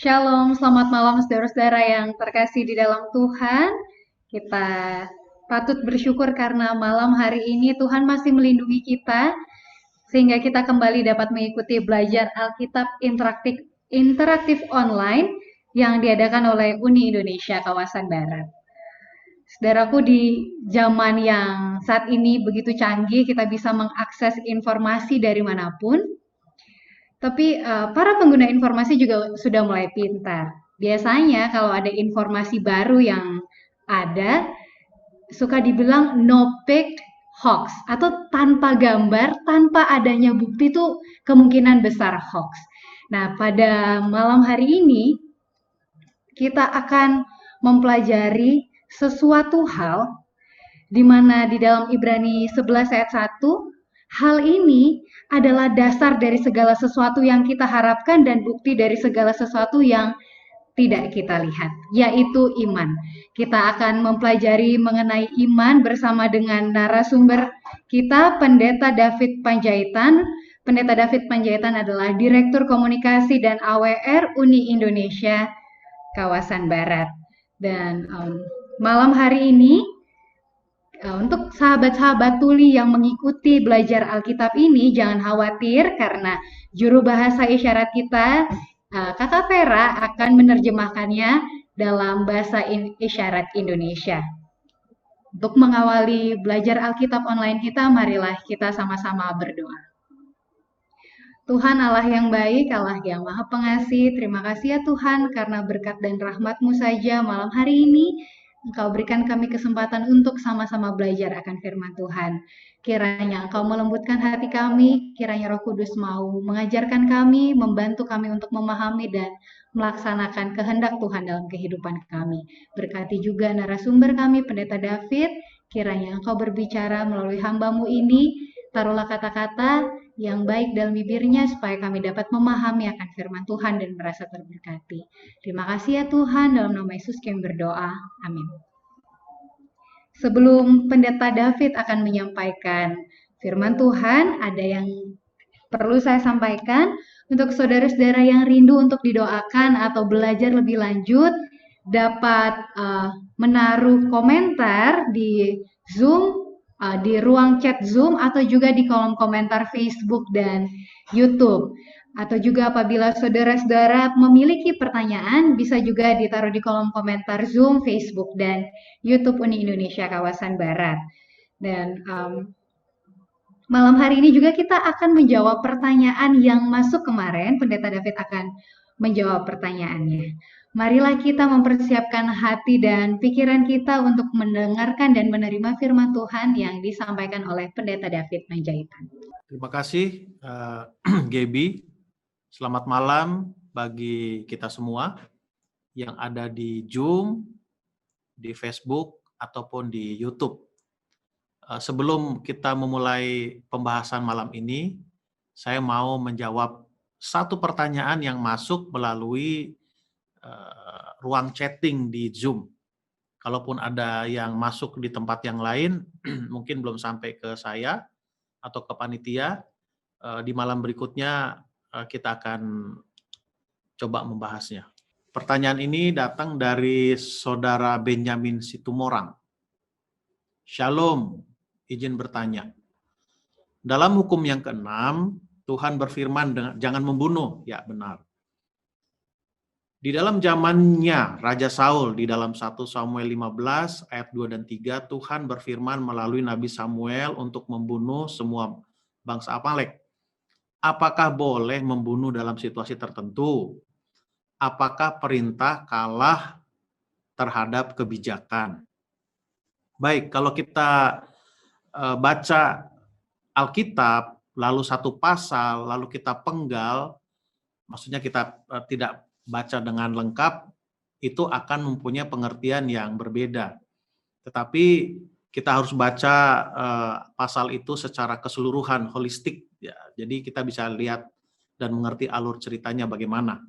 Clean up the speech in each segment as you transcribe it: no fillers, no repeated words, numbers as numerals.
Shalom, selamat malam saudara-saudara yang terkasih di dalam Tuhan. Kita patut bersyukur karena malam hari ini Tuhan masih melindungi kita, sehingga kita kembali dapat mengikuti belajar Alkitab interaktif online yang diadakan oleh Uni Indonesia Kawasan Barat. Saudaraku, di zaman yang saat ini begitu canggih, kita bisa mengakses informasi dari manapun. Tapi para pengguna informasi juga sudah mulai pintar. Biasanya kalau ada informasi baru yang ada, suka dibilang no picked hoax atau tanpa gambar, tanpa adanya bukti itu kemungkinan besar hoax. Nah, pada malam hari ini kita akan mempelajari sesuatu hal di mana di dalam Ibrani 11 ayat 1, hal ini adalah dasar dari segala sesuatu yang kita harapkan dan bukti dari segala sesuatu yang tidak kita lihat, yaitu iman. Kita akan mempelajari mengenai iman bersama dengan narasumber kita, Pendeta David Panjaitan. Pendeta David Panjaitan adalah Direktur Komunikasi dan AWR Uni Indonesia Kawasan Barat. Dan malam hari ini, untuk sahabat-sahabat tuli yang mengikuti belajar Alkitab ini, jangan khawatir karena juru bahasa isyarat kita, Kakak Vera, akan menerjemahkannya dalam bahasa isyarat Indonesia. Untuk mengawali belajar Alkitab online kita, marilah kita sama-sama berdoa. Tuhan Allah yang baik, Allah yang maha pengasih, terima kasih ya Tuhan karena berkat dan rahmat-Mu saja malam hari ini Engkau berikan kami kesempatan untuk sama-sama belajar akan firman Tuhan. Kiranya Engkau melembutkan hati kami, kiranya Roh Kudus mau mengajarkan kami, membantu kami untuk memahami dan melaksanakan kehendak Tuhan dalam kehidupan kami. Berkati juga narasumber kami, Pendeta David, kiranya Engkau berbicara melalui hamba-Mu ini, taruhlah kata-kata yang baik dalam bibirnya supaya kami dapat memahami akan firman Tuhan dan merasa terberkati. Terima kasih ya Tuhan, dalam nama Yesus kami berdoa. Amin. Sebelum Pendeta David akan menyampaikan firman Tuhan, ada yang perlu saya sampaikan untuk saudara-saudara yang rindu untuk didoakan atau belajar lebih lanjut, dapat menaruh komentar di Zoom, di ruang chat Zoom atau juga di kolom komentar Facebook dan YouTube. Atau juga apabila saudara-saudara memiliki pertanyaan, bisa juga ditaruh di kolom komentar Zoom, Facebook, dan YouTube Uni Indonesia Kawasan Barat. Dan malam hari ini juga kita akan menjawab pertanyaan yang masuk kemarin. Pendeta David akan menjawab pertanyaannya. Marilah kita mempersiapkan hati dan pikiran kita untuk mendengarkan dan menerima firman Tuhan yang disampaikan oleh Pendeta David Panjaitan. Terima kasih, Gaby. Selamat malam bagi kita semua yang ada di Zoom, di Facebook, ataupun di YouTube. Sebelum kita memulai pembahasan malam ini, saya mau menjawab satu pertanyaan yang masuk melalui ruang chatting di Zoom. Kalaupun ada yang masuk di tempat yang lain, mungkin belum sampai ke saya atau ke panitia, di malam berikutnya kita akan coba membahasnya. Pertanyaan ini datang dari Saudara Benjamin Situmorang. Shalom, izin bertanya. Dalam hukum yang ke-6, Tuhan berfirman jangan membunuh. Ya, benar. Di dalam zamannya Raja Saul, di dalam 1 Samuel 15 ayat 2 dan 3, Tuhan berfirman melalui Nabi Samuel untuk membunuh semua bangsa Amalek. Apakah boleh membunuh dalam situasi tertentu? Apakah perintah kalah terhadap kebijakan? Baik, kalau kita baca Alkitab, lalu satu pasal, lalu kita penggal, maksudnya kita tidak baca dengan lengkap, itu akan mempunyai pengertian yang berbeda. Tetapi kita harus baca pasal itu secara keseluruhan, holistik. Ya. Jadi kita bisa lihat dan mengerti alur ceritanya bagaimana.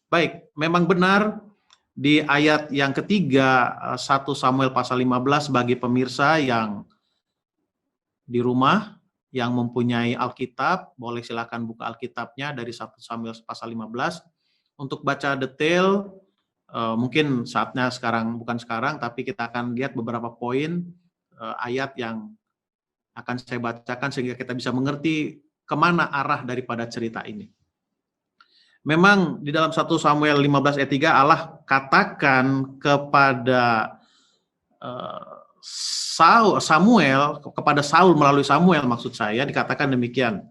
Baik, memang benar di ayat yang ketiga 1 Samuel pasal 15 bagi pemirsa yang di rumah, yang mempunyai Alkitab, boleh silakan buka Alkitabnya dari 1 Samuel pasal 15. Untuk baca detail, mungkin saatnya sekarang, bukan sekarang, tapi kita akan lihat beberapa poin ayat yang akan saya bacakan sehingga kita bisa mengerti kemana arah daripada cerita ini. Memang di dalam 1 Samuel 15 ayat 3 Allah katakan kepada Samuel, kepada Saul melalui Samuel maksud saya, dikatakan demikian.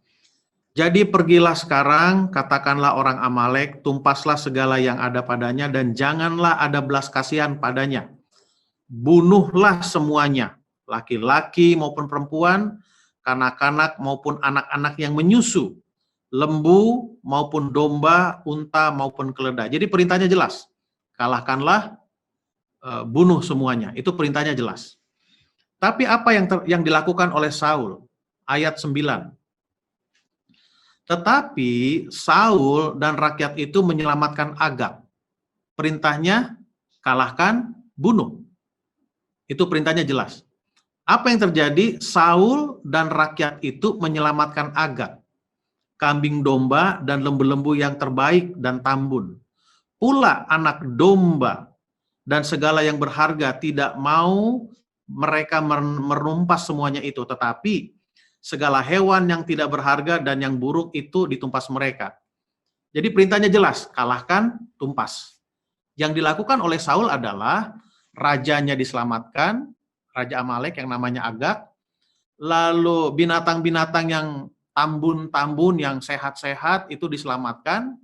Jadi pergilah sekarang, katakanlah orang Amalek, tumpaslah segala yang ada padanya dan janganlah ada belas kasihan padanya. Bunuhlah semuanya, laki-laki maupun perempuan, kanak-kanak maupun anak-anak yang menyusu, lembu maupun domba, unta maupun keledai. Jadi perintahnya jelas, kalahkanlah, bunuh semuanya. Itu perintahnya jelas. Tapi apa yang dilakukan oleh Saul? Ayat 9. Tetapi Saul dan rakyat itu menyelamatkan Agag. Perintahnya kalahkan, bunuh. Itu perintahnya jelas. Apa yang terjadi? Saul dan rakyat itu menyelamatkan Agag, kambing domba dan lembu-lembu yang terbaik dan tambun. Pula anak domba dan segala yang berharga tidak mau mereka merumpas semuanya itu, tetapi segala hewan yang tidak berharga dan yang buruk itu ditumpas mereka. Jadi perintahnya jelas, kalahkan, tumpas. Yang dilakukan oleh Saul adalah rajanya diselamatkan, Raja Amalek yang namanya Agag, lalu binatang-binatang yang tambun-tambun, yang sehat-sehat itu diselamatkan,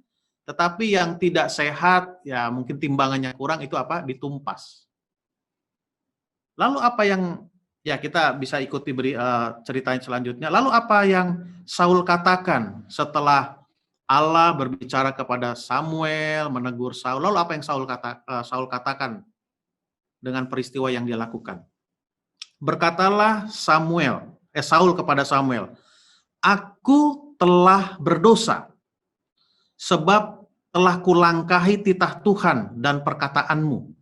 tetapi yang tidak sehat, ya mungkin timbangannya kurang, itu apa? Ditumpas. Lalu apa yang ya kita bisa ikuti ceritain selanjutnya. Lalu apa yang Saul katakan setelah Allah berbicara kepada Samuel, menegur Saul? Lalu apa yang Saul katakan dengan peristiwa yang dia lakukan? Berkatalah Saul kepada Samuel, "Aku telah berdosa, sebab telah kulangkahi titah Tuhan dan perkataanmu.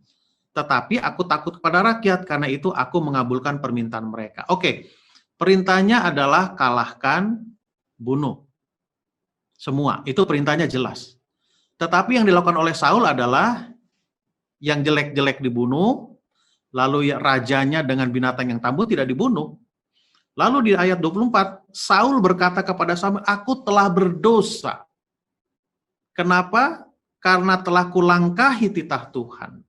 Tetapi aku takut kepada rakyat, karena itu aku mengabulkan permintaan mereka." Oke, perintahnya adalah kalahkan, bunuh. Semua, itu perintahnya jelas. Tetapi yang dilakukan oleh Saul adalah yang jelek-jelek dibunuh, lalu rajanya dengan binatang yang tambun tidak dibunuh. Lalu di ayat 24, Saul berkata kepada Samuel, "Aku telah berdosa." Kenapa? Karena telah kulangkahi titah Tuhan.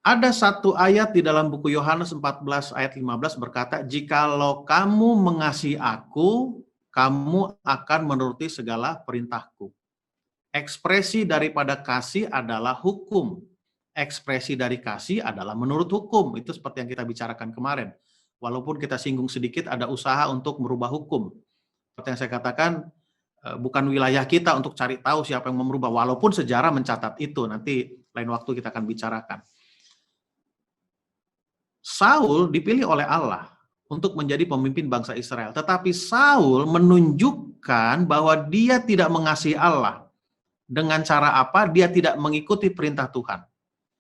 Ada satu ayat di dalam buku Yohanes 14 ayat 15 berkata, "Jikalau kamu mengasihi aku, kamu akan menuruti segala perintahku." Ekspresi daripada kasih adalah hukum. Ekspresi dari kasih adalah menurut hukum. Itu seperti yang kita bicarakan kemarin. Walaupun kita singgung sedikit, ada usaha untuk merubah hukum. Seperti yang saya katakan, bukan wilayah kita untuk cari tahu siapa yang mau merubah. Walaupun sejarah mencatat itu. Nanti lain waktu kita akan bicarakan. Saul dipilih oleh Allah untuk menjadi pemimpin bangsa Israel. Tetapi Saul menunjukkan bahwa dia tidak mengasihi Allah. Dengan cara apa? Dia tidak mengikuti perintah Tuhan.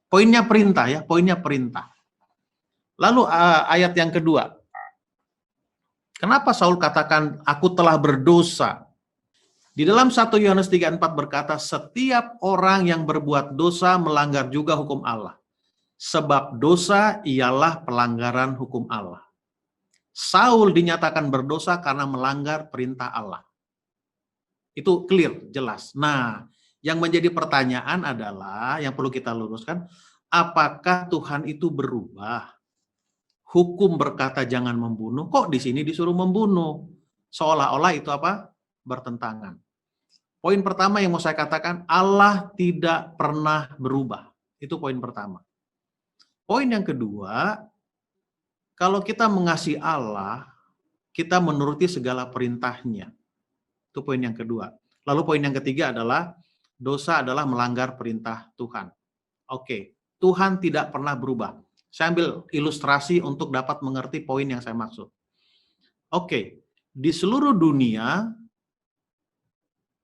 Poinnya perintah ya, poinnya perintah. Lalu ayat yang kedua. Kenapa Saul katakan aku telah berdosa? Di dalam 1 Yohanes 3:4 berkata, setiap orang yang berbuat dosa melanggar juga hukum Allah. Sebab dosa ialah pelanggaran hukum Allah. Saul dinyatakan berdosa karena melanggar perintah Allah. Itu clear, jelas. Nah, yang menjadi pertanyaan adalah, yang perlu kita luruskan, apakah Tuhan itu berubah? Hukum berkata jangan membunuh, kok di sini disuruh membunuh? Seolah-olah itu apa? Bertentangan. Poin pertama yang mau saya katakan, Allah tidak pernah berubah. Itu poin pertama. Poin yang kedua, kalau kita mengasihi Allah, kita menuruti segala perintahnya. Itu poin yang kedua. Lalu poin yang ketiga adalah, dosa adalah melanggar perintah Tuhan. Oke, Tuhan tidak pernah berubah. Saya ambil ilustrasi untuk dapat mengerti poin yang saya maksud. Oke, di seluruh dunia,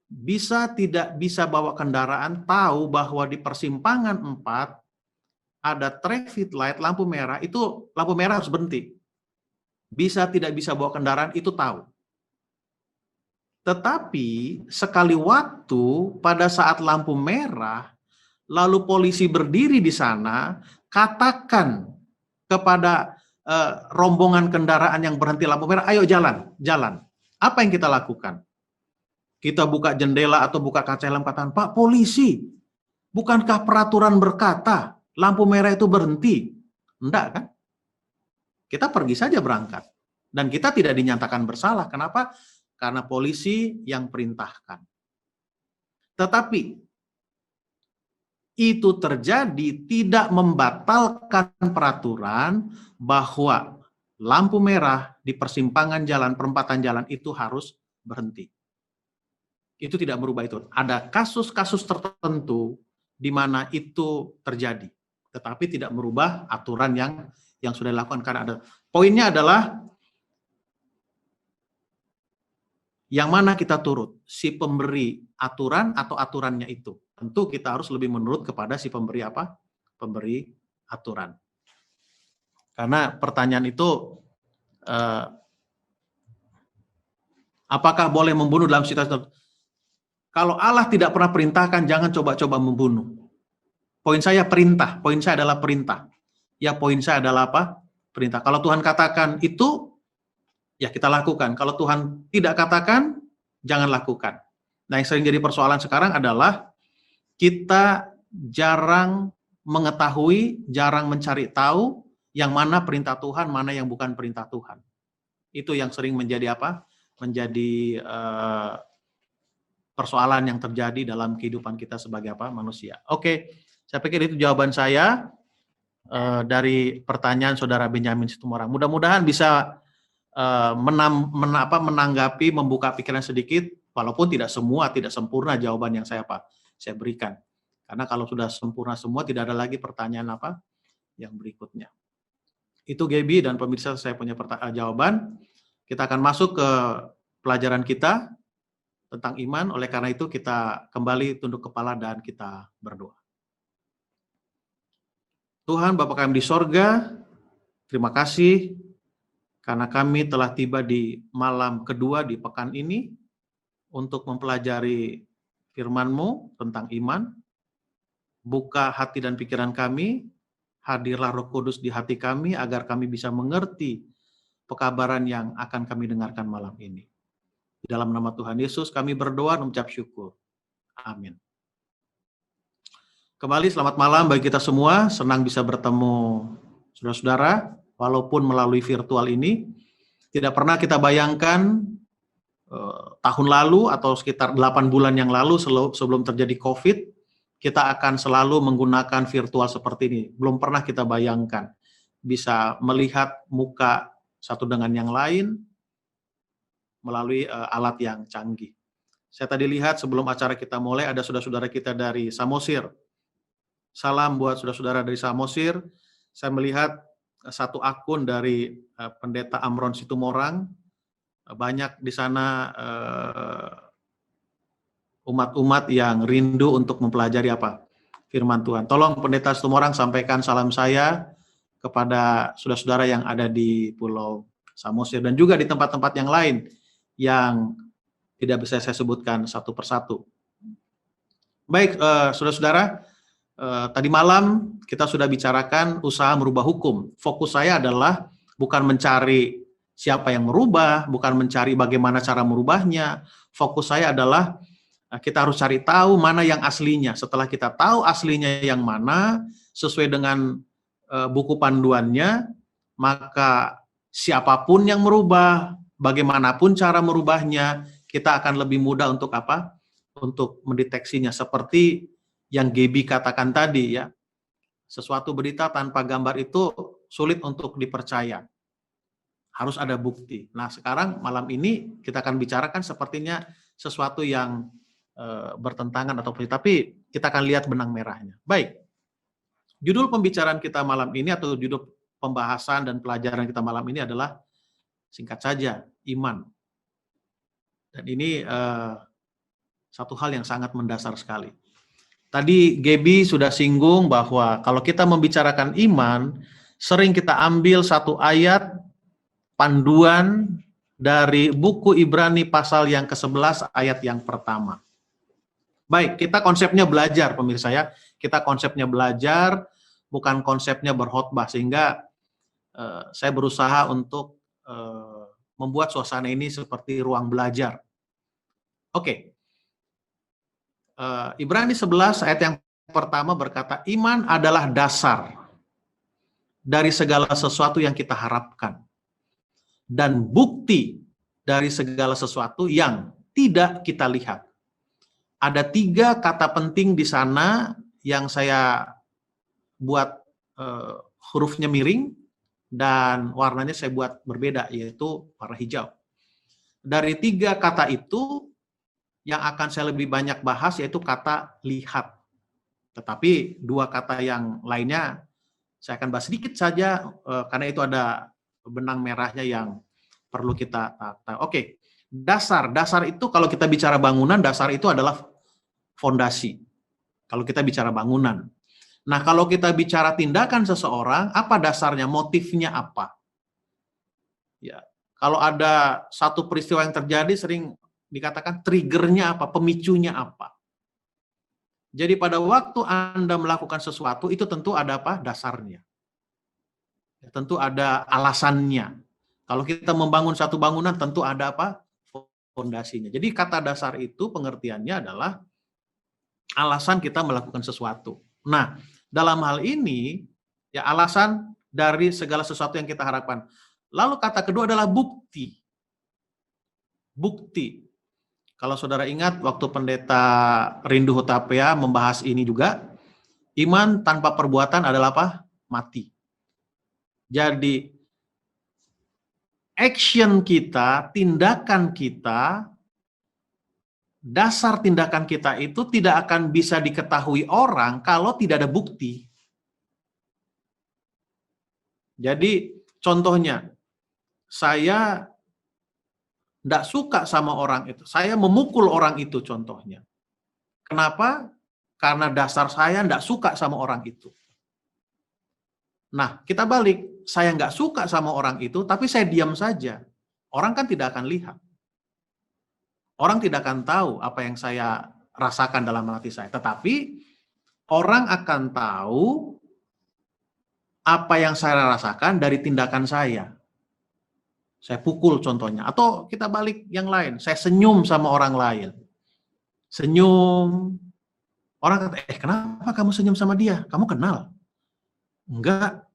bisa tidak bisa bawa kendaraan, tahu bahwa di persimpangan 4 ada traffic light, lampu merah, itu lampu merah harus berhenti. Bisa tidak bisa bawa kendaraan, itu tahu. Tetapi sekali waktu pada saat lampu merah, lalu polisi berdiri di sana, katakan kepada rombongan kendaraan yang berhenti lampu merah, ayo jalan, jalan. Apa yang kita lakukan? Kita buka jendela atau buka kaca helm, katakan, Pak polisi, bukankah peraturan berkata lampu merah itu berhenti? Enggak kan? Kita pergi saja berangkat. Dan kita tidak dinyatakan bersalah. Kenapa? Karena polisi yang perintahkan. Tetapi itu terjadi tidak membatalkan peraturan bahwa lampu merah di persimpangan jalan, perempatan jalan itu harus berhenti. Itu tidak merubah itu. Ada kasus-kasus tertentu di mana itu terjadi, tetapi tidak merubah aturan yang sudah dilakukan. Karena ada poinnya adalah yang mana kita turut, si pemberi aturan atau aturannya itu. Tentu kita harus lebih menurut kepada si pemberi apa? Pemberi aturan. Karena pertanyaan itu, apakah boleh membunuh dalam situasi tertentu? Kalau Allah tidak pernah perintahkan, jangan coba-coba membunuh. Poin saya perintah, poin saya adalah perintah. Ya, poin saya adalah apa? Perintah. Kalau Tuhan katakan itu, ya kita lakukan. Kalau Tuhan tidak katakan, jangan lakukan. Nah, yang sering jadi persoalan sekarang adalah kita jarang mengetahui, jarang mencari tahu yang mana perintah Tuhan, mana yang bukan perintah Tuhan. Itu yang sering menjadi apa? Menjadi persoalan yang terjadi dalam kehidupan kita sebagai apa? Manusia. Oke, saya pikir itu jawaban saya dari pertanyaan Saudara Benyamin Situmorang. Mudah-mudahan bisa menanggapi, membuka pikiran sedikit, walaupun tidak semua, tidak sempurna jawaban yang saya berikan. Karena kalau sudah sempurna semua, tidak ada lagi pertanyaan apa yang berikutnya. Itu Gaby dan pemirsa, saya punya jawaban. Kita akan masuk ke pelajaran kita tentang iman. Oleh karena itu kita kembali tunduk kepala dan kita berdoa. Tuhan Bapa kami di sorga, terima kasih karena kami telah tiba di malam kedua di pekan ini untuk mempelajari firman-Mu tentang iman. Buka hati dan pikiran kami, hadirlah Roh Kudus di hati kami agar kami bisa mengerti pekabaran yang akan kami dengarkan malam ini. Di dalam nama Tuhan Yesus kami berdoa dan mengucap syukur. Amin. Kembali selamat malam bagi kita semua, senang bisa bertemu saudara-saudara, walaupun melalui virtual ini. Tidak pernah kita bayangkan tahun lalu atau sekitar 8 bulan yang lalu sebelum terjadi COVID, kita akan selalu menggunakan virtual seperti ini. Belum pernah kita bayangkan bisa melihat muka satu dengan yang lain melalui alat yang canggih. Saya tadi lihat sebelum acara kita mulai ada saudara-saudara kita dari Samosir. Salam buat saudara-saudara dari Samosir. Saya melihat satu akun dari Pendeta Amron Situmorang. Banyak di sana umat-umat yang rindu untuk mempelajari apa? Firman Tuhan. Tolong Pendeta Situmorang sampaikan salam saya kepada saudara-saudara yang ada di Pulau Samosir dan juga di tempat-tempat yang lain yang tidak bisa saya sebutkan satu persatu. Baik, saudara-saudara, tadi malam kita sudah bicarakan usaha merubah hukum. Fokus saya adalah bukan mencari siapa yang merubah, bukan mencari bagaimana cara merubahnya. Fokus saya adalah kita harus cari tahu mana yang aslinya. Setelah kita tahu aslinya yang mana, sesuai dengan buku panduannya, maka siapapun yang merubah, bagaimanapun cara merubahnya, kita akan lebih mudah untuk apa? Untuk mendeteksinya. Seperti yang Gaby katakan tadi ya, sesuatu berita tanpa gambar itu sulit untuk dipercaya. Harus ada bukti. Nah sekarang malam ini kita akan bicarakan sepertinya sesuatu yang bertentangan atau tapi kita akan lihat benang merahnya. Baik, judul pembicaraan kita malam ini atau judul pembahasan dan pelajaran kita malam ini adalah singkat saja, iman. Dan ini satu hal yang sangat mendasar sekali. Tadi Gaby sudah singgung bahwa kalau kita membicarakan iman, sering kita ambil satu ayat panduan dari buku Ibrani pasal yang ke-11 ayat yang pertama. Baik, kita konsepnya belajar, pemirsa ya. Kita konsepnya belajar, bukan konsepnya berkhotbah, sehingga saya berusaha untuk membuat suasana ini seperti ruang belajar. Oke. Ibrani 11 ayat yang pertama berkata, iman adalah dasar dari segala sesuatu yang kita harapkan dan bukti dari segala sesuatu yang tidak kita lihat. Ada 3 kata penting di sana yang saya buat hurufnya miring dan warnanya saya buat berbeda, yaitu warna hijau. Dari 3 kata itu yang akan saya lebih banyak bahas yaitu kata lihat. Tetapi 2 kata yang lainnya saya akan bahas sedikit saja karena itu ada benang merahnya yang perlu kita tahu. Oke, dasar itu kalau kita bicara bangunan, dasar itu adalah fondasi. Kalau kita bicara bangunan. Nah, kalau kita bicara tindakan seseorang, apa dasarnya? Motifnya apa? Ya, kalau ada satu peristiwa yang terjadi sering dikatakan triggernya apa, pemicunya apa. Jadi pada waktu Anda melakukan sesuatu, itu tentu ada apa? Dasarnya. Ya, tentu ada alasannya. Kalau kita membangun satu bangunan, tentu ada apa? Fondasinya. Jadi kata dasar itu pengertiannya adalah alasan kita melakukan sesuatu. Nah, dalam hal ini, ya alasan dari segala sesuatu yang kita harapkan. Lalu kata kedua adalah bukti. Bukti. Kalau saudara ingat waktu pendeta Rindu Hutapea membahas ini juga, iman tanpa perbuatan adalah apa? Mati. Jadi, action kita, tindakan kita, dasar tindakan kita itu tidak akan bisa diketahui orang kalau tidak ada bukti. Jadi, contohnya, saya tidak suka sama orang itu. Saya memukul orang itu contohnya. Kenapa? Karena dasar saya tidak suka sama orang itu. Nah, kita balik. Saya nggak suka sama orang itu, tapi saya diam saja. Orang kan tidak akan lihat. Orang tidak akan tahu apa yang saya rasakan dalam hati saya. Tetapi, orang akan tahu apa yang saya rasakan dari tindakan saya. Saya pukul contohnya. Atau kita balik yang lain. Saya senyum sama orang lain. Senyum. Orang kata, kenapa kamu senyum sama dia? Kamu kenal? Enggak.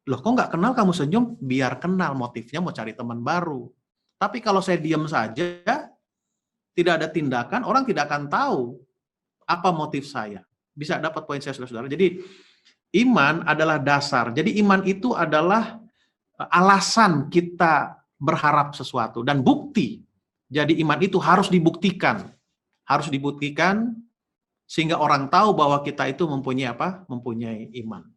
Loh, kok nggak kenal kamu senyum? Biar kenal, motifnya mau cari teman baru. Tapi kalau saya diam saja, tidak ada tindakan, orang tidak akan tahu apa motif saya. Bisa dapat poin saya, saudara-saudara. Jadi, iman adalah dasar. Jadi, iman itu adalah alasan kita berharap sesuatu dan bukti. Jadi iman itu harus dibuktikan. Harus dibuktikan sehingga orang tahu bahwa kita itu mempunyai apa? Mempunyai iman.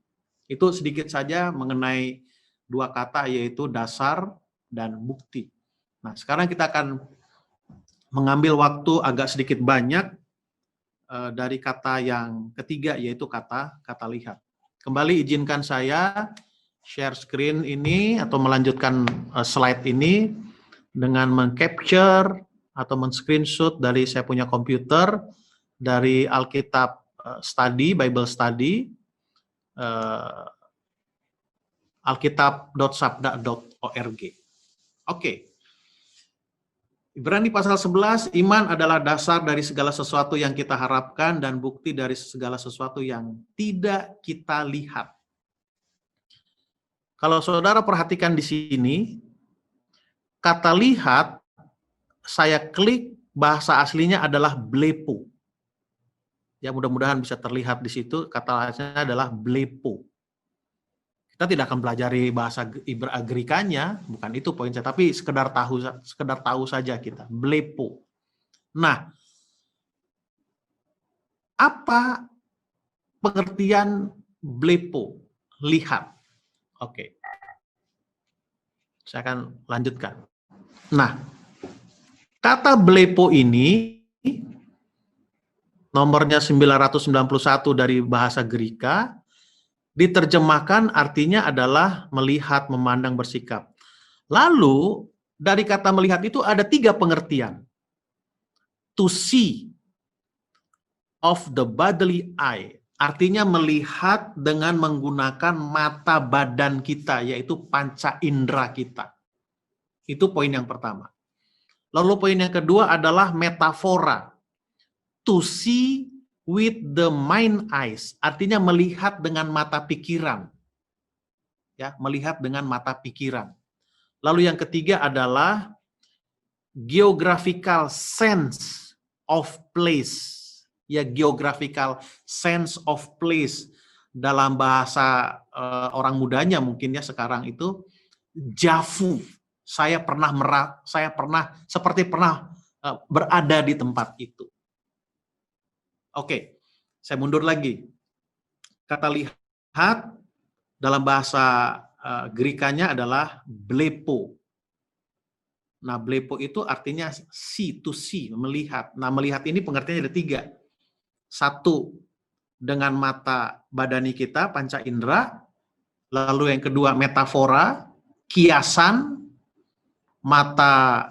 Itu sedikit saja mengenai 2 kata yaitu dasar dan bukti. Nah, sekarang kita akan mengambil waktu agak sedikit banyak dari kata yang ketiga yaitu kata lihat. Kembali izinkan saya share screen ini atau melanjutkan slide ini dengan meng-capture atau men-screenshot dari saya punya komputer dari Alkitab Study, Bible Study, alkitab.sabda.org. Oke. Ibrani pasal 11, iman adalah dasar dari segala sesuatu yang kita harapkan dan bukti dari segala sesuatu yang tidak kita lihat. Kalau saudara perhatikan di sini, kata lihat, saya klik, bahasa aslinya adalah blepo. Ya, mudah-mudahan bisa terlihat di situ, kata aslinya adalah blepo. Kita tidak akan pelajari bahasa Agrikanya, bukan itu poin saya, tapi sekedar tahu saja kita, blepo. Nah, apa pengertian blepo? Lihat. Oke. Saya akan lanjutkan. Nah, kata blepo ini nomornya 991 dari bahasa Greka, diterjemahkan artinya adalah melihat, memandang, bersikap. Lalu dari kata melihat itu ada 3 pengertian. To see of the bodily eye, artinya melihat dengan menggunakan mata badan kita, yaitu panca indera kita. Itu poin yang pertama. Lalu poin yang kedua adalah metafora. To see with the mind eyes, artinya melihat dengan mata pikiran. Ya, melihat dengan mata pikiran. Lalu yang ketiga adalah geographical sense of place. Ya, geographical sense of place. Dalam bahasa orang mudanya mungkin ya sekarang itu javu. Saya pernah seperti pernah berada di tempat itu. Oke, saya mundur lagi. Kata lihat dalam bahasa Gerikanya adalah blepo. Nah, blepo itu artinya see, to see, melihat. Nah, melihat ini pengertiannya ada 3. 1, dengan mata badani kita, panca indera. Lalu yang kedua, metafora, kiasan, mata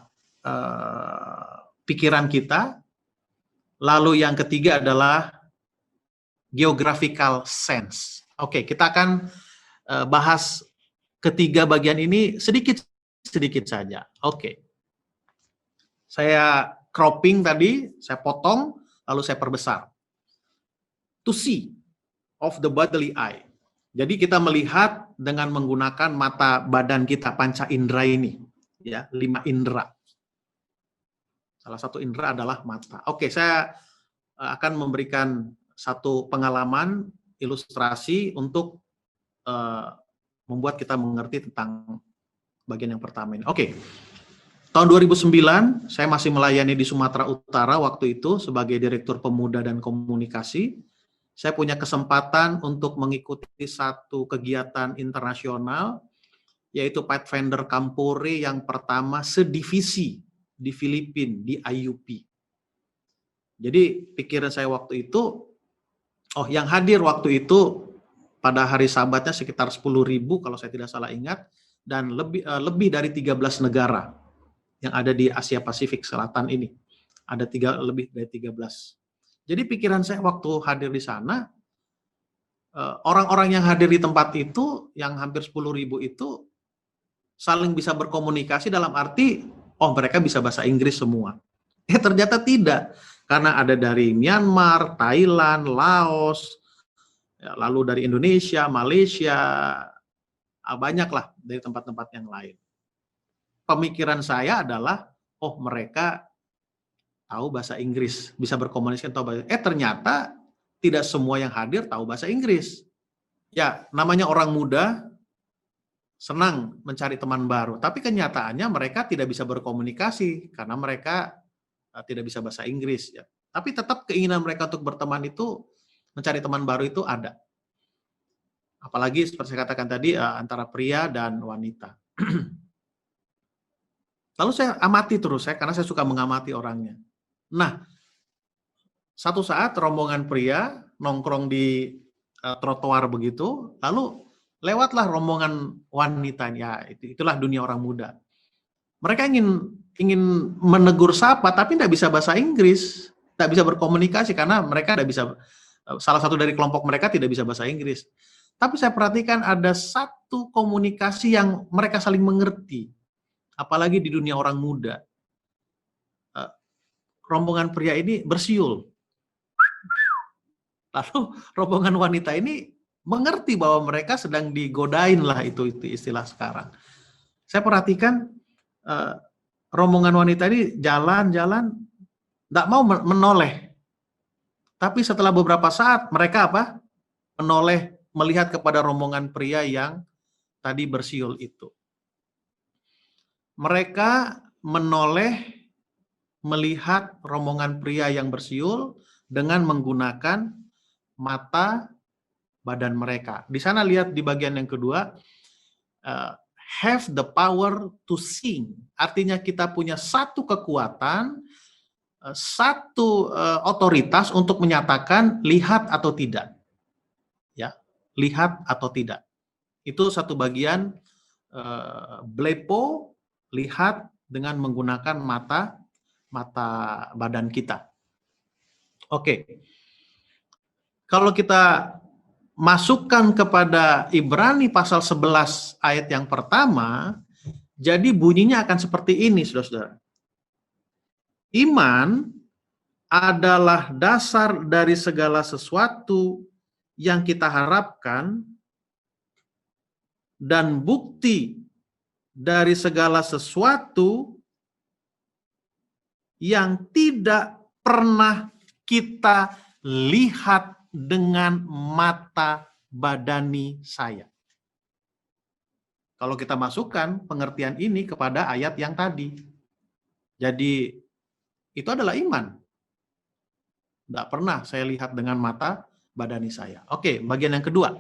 pikiran kita. Lalu yang ketiga adalah geographical sense. Oke, kita akan bahas ketiga bagian ini sedikit saja. Oke. Saya cropping tadi, saya potong, lalu saya perbesar. To see of the bodily eye. Jadi kita melihat dengan menggunakan mata badan kita, panca indera ini. Ya, 5 indera. Salah satu indera adalah mata. Oke, saya akan memberikan satu pengalaman, ilustrasi untuk membuat kita mengerti tentang bagian yang pertama ini. Oke. Tahun 2009, saya masih melayani di Sumatera Utara waktu itu sebagai Direktur Pemuda dan Komunikasi. Saya punya kesempatan untuk mengikuti satu kegiatan internasional, yaitu Pathfinder Kampore yang pertama sedivisi di Filipina, di IUP. Jadi pikiran saya waktu itu, yang hadir waktu itu pada hari Sabatnya sekitar 10.000 kalau saya tidak salah ingat, dan lebih dari 13 negara yang ada di Asia Pasifik Selatan ini. Ada lebih dari 13. Jadi pikiran saya waktu hadir di sana, orang-orang yang hadir di tempat itu, yang hampir 10.000 itu, saling bisa berkomunikasi dalam arti, mereka bisa bahasa Inggris semua. Ternyata tidak. Karena ada dari Myanmar, Thailand, Laos, lalu dari Indonesia, Malaysia, banyaklah dari tempat-tempat yang lain. Pemikiran saya adalah, mereka tahu bahasa Inggris, bisa berkomunikasi tahu bahasa Inggris. Ternyata tidak semua yang hadir tahu bahasa Inggris. Ya, namanya orang muda senang mencari teman baru, tapi kenyataannya mereka tidak bisa berkomunikasi karena mereka tidak bisa bahasa Inggris. Ya. Tapi tetap keinginan mereka untuk berteman itu, mencari teman baru itu ada. Apalagi seperti saya katakan tadi, antara pria dan wanita. Lalu saya amati terus, karena saya suka mengamati orangnya. Nah, satu saat rombongan pria nongkrong di trotoar begitu, lalu lewatlah rombongan wanita. Ya, itulah dunia orang muda. Mereka ingin menegur sapa, tapi tidak bisa bahasa Inggris, tidak bisa berkomunikasi karena mereka tidak bisa. Salah satu dari kelompok mereka tidak bisa bahasa Inggris. Tapi saya perhatikan ada satu komunikasi yang mereka saling mengerti. Apalagi di dunia orang muda. Rombongan pria ini bersiul. Lalu rombongan wanita ini mengerti bahwa mereka sedang digodain lah, itu istilah sekarang. Saya perhatikan rombongan wanita ini jalan-jalan, tidak mau menoleh. Tapi setelah beberapa saat mereka menoleh, melihat kepada rombongan pria yang tadi bersiul itu. Mereka menoleh melihat rombongan pria yang bersiul dengan menggunakan mata badan mereka. Di sana lihat di bagian yang kedua, have the power to sing. Artinya kita punya satu kekuatan, satu otoritas untuk menyatakan lihat atau tidak. Ya, lihat atau tidak. Itu satu bagian blepo, lihat dengan menggunakan mata badan kita. Oke. Kalau kita masukkan kepada Ibrani pasal 11 ayat yang pertama, jadi bunyinya akan seperti ini, saudara-saudara. Iman adalah dasar dari segala sesuatu yang kita harapkan dan bukti dari segala sesuatu yang tidak pernah kita lihat dengan mata badani saya. Kalau kita masukkan pengertian ini kepada ayat yang tadi. Jadi itu adalah iman. Tidak pernah saya lihat dengan mata badani saya. Oke, bagian yang kedua.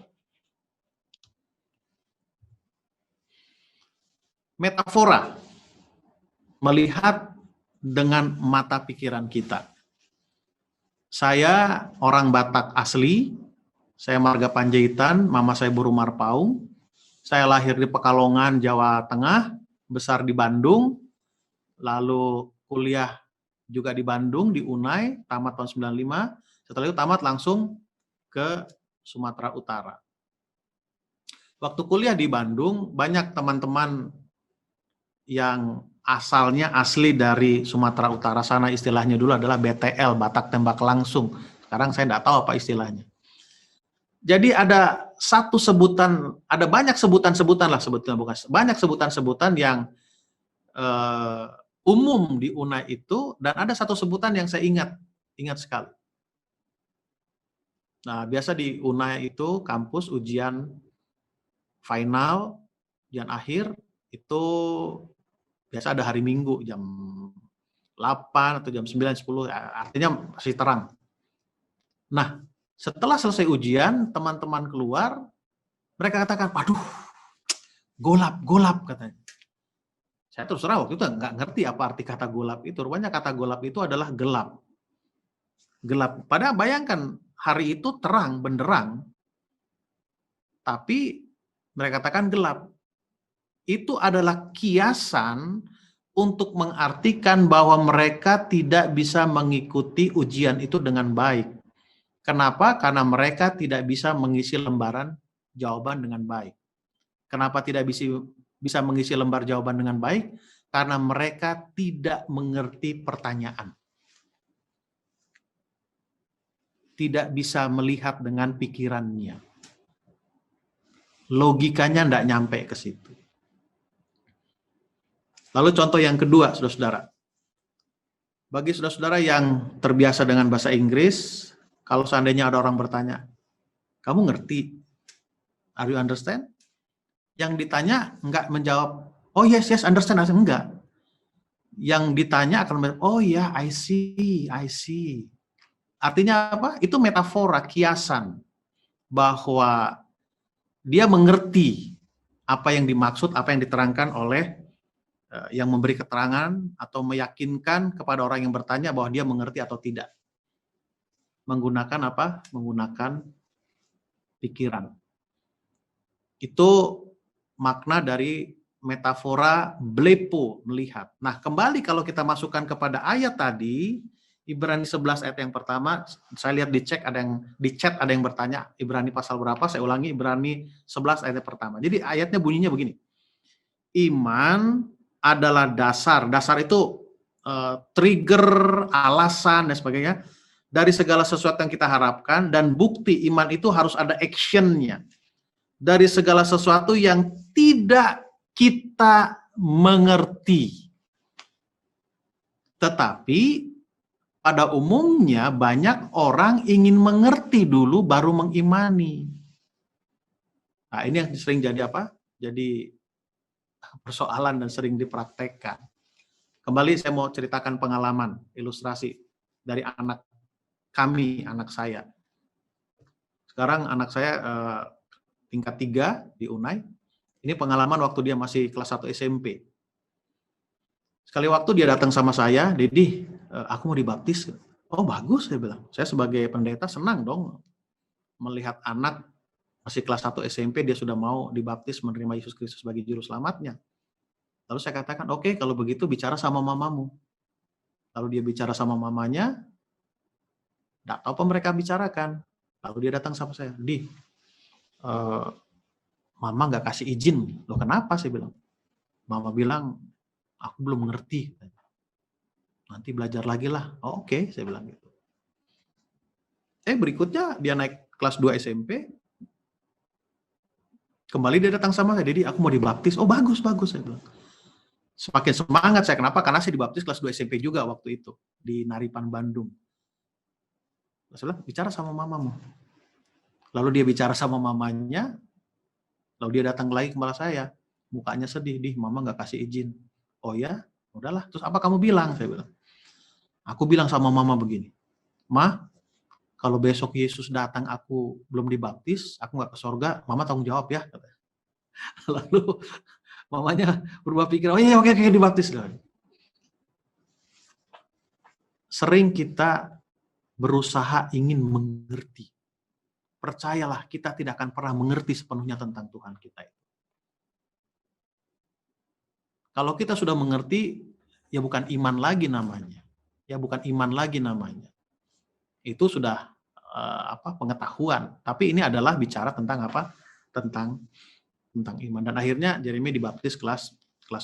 Metafora. Melihat dengan mata pikiran kita. Saya orang Batak asli, saya marga Panjaitan, mama saya Buru Marpaung. Saya lahir di Pekalongan, Jawa Tengah, besar di Bandung, lalu kuliah juga di Bandung, di UNAI, tamat tahun 95. Setelah itu tamat langsung ke Sumatera Utara. Waktu kuliah di Bandung, banyak teman-teman yang asalnya asli dari Sumatera Utara sana, istilahnya dulu adalah BTL, Batak Tembak Langsung. Sekarang saya tidak tahu apa istilahnya. Jadi ada satu sebutan, ada banyak sebutan-sebutan lah sebetulnya, bukan banyak sebutan-sebutan yang umum di UNAI itu, dan ada satu sebutan yang saya ingat sekali. Nah, biasa di UNAI itu kampus ujian final, ujian akhir itu biasa ada hari Minggu jam 8 atau jam 9, 10, artinya masih terang. Nah, setelah selesai ujian, teman-teman keluar, mereka katakan, "Waduh, golap," katanya. Saya terus terang waktu itu nggak ngerti apa arti kata golap itu. Rupanya kata golap itu adalah gelap. Gelap. Padahal bayangkan, hari itu terang, benderang, tapi mereka katakan gelap. Itu adalah kiasan untuk mengartikan bahwa mereka tidak bisa mengikuti ujian itu dengan baik. Kenapa? Karena mereka tidak bisa mengisi lembaran jawaban dengan baik. Kenapa tidak bisa mengisi lembar jawaban dengan baik? Karena mereka tidak mengerti pertanyaan. Tidak bisa melihat dengan pikirannya. Logikanya tidak nyampe ke situ. Lalu contoh yang kedua, saudara-saudara. Bagi saudara-saudara yang terbiasa dengan bahasa Inggris, kalau seandainya ada orang bertanya, "Kamu ngerti? Are you understand?" Yang ditanya enggak menjawab, "Oh yes, understand," enggak. Yang ditanya akan menjawab, "Oh ya, I see. Artinya apa? Itu metafora, kiasan, bahwa dia mengerti apa yang dimaksud, apa yang diterangkan oleh yang memberi keterangan atau meyakinkan kepada orang yang bertanya bahwa dia mengerti atau tidak. Menggunakan apa? Menggunakan pikiran. Itu makna dari metafora blepo, melihat. Nah, kembali kalau kita masukkan kepada ayat tadi, Ibrani 11 ayat yang pertama, saya lihat di chat ada yang bertanya, Ibrani pasal berapa? Saya ulangi, Ibrani 11 ayat yang pertama. Jadi ayatnya bunyinya begini. Iman adalah dasar. Dasar itu trigger, alasan, dan sebagainya. Dari segala sesuatu yang kita harapkan, dan bukti iman itu harus ada action-nya. Dari segala sesuatu yang tidak kita mengerti. Tetapi pada umumnya banyak orang ingin mengerti dulu baru mengimani. Nah, ini yang sering jadi apa? Jadi persoalan dan sering dipraktekkan. Kembali saya mau ceritakan pengalaman, ilustrasi dari anak saya. Sekarang anak saya tingkat 3 di UNAI. Ini pengalaman waktu dia masih kelas 1 SMP. Sekali waktu dia datang sama saya, "Didi, aku mau dibaptis." "Oh bagus," saya bilang. Saya sebagai pendeta senang dong melihat anak masih kelas 1 SMP dia sudah mau dibaptis menerima Yesus Kristus sebagai juru selamatnya. Lalu saya katakan, oke, kalau begitu bicara sama mamamu. Lalu dia bicara sama mamanya, nggak tahu apa mereka bicarakan. Lalu dia datang sama saya, Di, mama nggak kasih izin. Loh kenapa? Saya bilang. Mama bilang, aku belum mengerti. Nanti belajar lagi lah. Oh, oke, saya bilang gitu. Berikutnya dia naik kelas 2 SMP. Kembali dia datang sama saya, Dedi, aku mau dibaptis. Oh, bagus, saya bilang. Semakin semangat saya. Kenapa? Karena saya dibaptis kelas 2 SMP juga waktu itu. Di Naripan, Bandung. Saya bilang, bicara sama mamamu. Lalu dia bicara sama mamanya. Lalu dia datang lagi ke kepala saya. Mukanya sedih, Di, mama nggak kasih izin. Oh ya? Udahlah. Terus apa kamu bilang? Saya bilang. Aku bilang sama mama begini. Ma, kalau besok Yesus datang aku belum dibaptis, aku nggak ke surga, mama tanggung jawab ya. Lalu mamanya berubah pikir, oh iya oke dibaptis. Sering kita berusaha ingin mengerti. Percayalah, kita tidak akan pernah mengerti sepenuhnya tentang Tuhan kita. Kalau kita sudah mengerti, ya bukan iman lagi namanya. Itu sudah pengetahuan. Tapi ini adalah bicara tentang apa? Tentang iman. Dan akhirnya Jeremy dibaptis kelas 2.